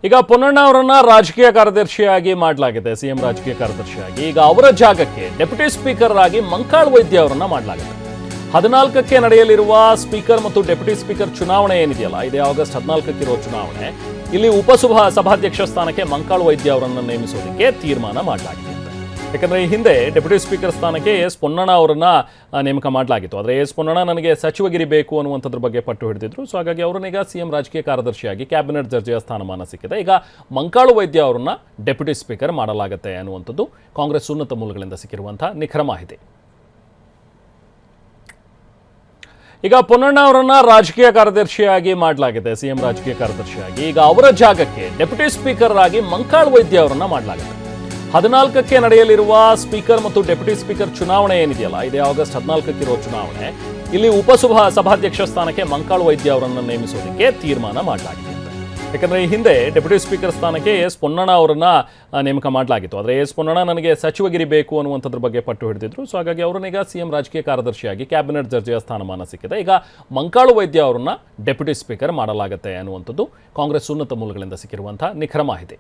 ಈಗ ಪೊನ್ನಣ್ಣ ಅವರನ್ನ ರಾಜಕೀಯ ಕಾರ್ಯದರ್ಶಿಯಾಗಿ ಮಾಡಲಾಗಿದೆ, ಸಿಎಂ ರಾಜಕೀಯ ಕಾರ್ಯದರ್ಶಿಯಾಗಿ. ಈಗ ಅವರ ಜಾಗಕ್ಕೆ ಡೆಪ್ಯೂಟಿ ಸ್ಪೀಕರ್ ಆಗಿ ಮಂಕಾಳ್ ವೈದ್ಯ ಅವರನ್ನ ಮಾಡಲಾಗಿದೆ. 14ಕ್ಕೆ ನಡೆಯಲಿರುವ ಸ್ಪೀಕರ್ ಮತ್ತು ಡೆಪ್ಯೂಟಿ ಸ್ಪೀಕರ್ ಚುನಾವಣೆ ಏನಿದೆಯಲ್ಲ, ಇದೇ ಆಗಸ್ಟ್ 14ಕ್ಕೆ ಇರುವ ಚುನಾವಣೆ, ಇಲ್ಲಿ ಸಭಾಧ್ಯಕ್ಷ ಸ್ಥಾನಕ್ಕೆ ಮಂಕಾಳ್ ವೈದ್ಯ ಅವರನ್ನು ನೇಮಿಸೋದಕ್ಕೆ ತೀರ್ಮಾನ ಮಾಡಲಾಗಿದೆ. ಯಾಕಂದ್ರೆ ಈ ಹಿಂದೆ ಡೆಪ್ಯೂಟಿ ಸ್ಪೀಕರ್ ಸ್ಥಾನಕ್ಕೆ ಎಸ್ ಪೊನ್ನಣ್ಣ ಅವರನ್ನ ನೇಮಕ ಮಾಡಲಾಗಿತ್ತು. ಆದರೆ ಎಸ್ ಪೊನ್ನಣ್ಣ ನನಗೆ ಸಚಿವಗಿರಿ ಬೇಕು ಅನ್ನುವಂಥದ್ರ ಬಗ್ಗೆ ಪಟ್ಟು ಹಿಡಿದಿದ್ರು. ಸೊ ಹಾಗಾಗಿ ಅವರನ್ನೀಗ ಸಿಎಂ ರಾಜಕೀಯ ಕಾರ್ಯದರ್ಶಿಯಾಗಿ ಕ್ಯಾಬಿನೆಟ್ ದರ್ಜೆಯ ಸ್ಥಾನಮಾನ ಸಿಕ್ಕಿದೆ. ಈಗ ಮಂಕಾಳು ವೈದ್ಯ ಅವರನ್ನ ಡೆಪ್ಯೂಟಿ ಸ್ಪೀಕರ್ ಮಾಡಲಾಗುತ್ತೆ ಅನ್ನುವಂಥದ್ದು ಕಾಂಗ್ರೆಸ್ ಉನ್ನತ ಮೂಲಗಳಿಂದ ಸಿಕ್ಕಿರುವಂತಹ ನಿಖರ ಮಾಹಿತಿ. ಈಗ ಪೊನ್ನಣ್ಣ ಅವರನ್ನ ರಾಜಕೀಯ ಕಾರ್ಯದರ್ಶಿಯಾಗಿ ಮಾಡಲಾಗಿದೆ, ಸಿಎಂ ರಾಜಕೀಯ ಕಾರ್ಯದರ್ಶಿಯಾಗಿ. ಈಗ ಅವರ ಜಾಗಕ್ಕೆ ಡೆಪ್ಯೂಟಿ ಸ್ಪೀಕರ್ ಆಗಿ ಮಂಕಾಳ್ ವೈದ್ಯ ಅವರನ್ನ ಮಾಡಲಾಗಿದೆ. 14ಕ್ಕೆ ನಡೆಯಲಿರುವ ಸ್ಪೀಕರ್ ಮತ್ತು ಡೆಪ್ಯೂಟಿ ಸ್ಪೀಕರ್ ಚುನಾವಣೆ ಏನಿದೆಯಲ್ಲ, ಇದೇ ಆಗಸ್ಟ್ 14ಕ್ಕೆ ಇರುವ ಚುನಾವಣೆ, ಇಲ್ಲಿ ಸಭಾಧ್ಯಕ್ಷ ಸ್ಥಾನಕ್ಕೆ ಮಂಕಾಳ್ ವೈದ್ಯ ಅವರನ್ನು ನೇಮಿಸೋದಕ್ಕೆ ತೀರ್ಮಾನ ಮಾಡಲಾಗಿದೆ. ಯಾಕಂದ್ರೆ ಈ ಹಿಂದೆ ಡೆಪ್ಯೂಟಿ ಸ್ಪೀಕರ್ ಸ್ಥಾನಕ್ಕೆ ಎಸ್ ಪೊನ್ನಣ್ಣ ಅವರನ್ನ ನೇಮಕ ಮಾಡಲಾಗಿತ್ತು. ಆದರೆ ಎಸ್ ಪೊನ್ನಣ್ಣ ನನಗೆ ಸಚಿವಗಿರಿ ಬೇಕು ಅನ್ನುವಂಥದ್ರ ಬಗ್ಗೆ ಪಟ್ಟು ಹಿಡಿದಿದ್ರು. ಸೊ ಹಾಗಾಗಿ ಅವರನ್ನೀಗ ಸಿಎಂ ರಾಜಕೀಯ ಕಾರ್ಯದರ್ಶಿಯಾಗಿ ಕ್ಯಾಬಿನೆಟ್ ದರ್ಜೆಯ ಸ್ಥಾನಮಾನ ಸಿಕ್ಕಿದೆ. ಈಗ ಮಂಕಾಳು ವೈದ್ಯ ಅವರನ್ನ ಡೆಪ್ಯೂಟಿ ಸ್ಪೀಕರ್ ಮಾಡಲಾಗುತ್ತೆ ಅನ್ನುವಂಥದ್ದು ಕಾಂಗ್ರೆಸ್ ಉನ್ನತ ಮೂಲಗಳಿಂದ ಸಿಕ್ಕಿರುವಂತಹ ನಿಖರ ಮಾಹಿತಿ.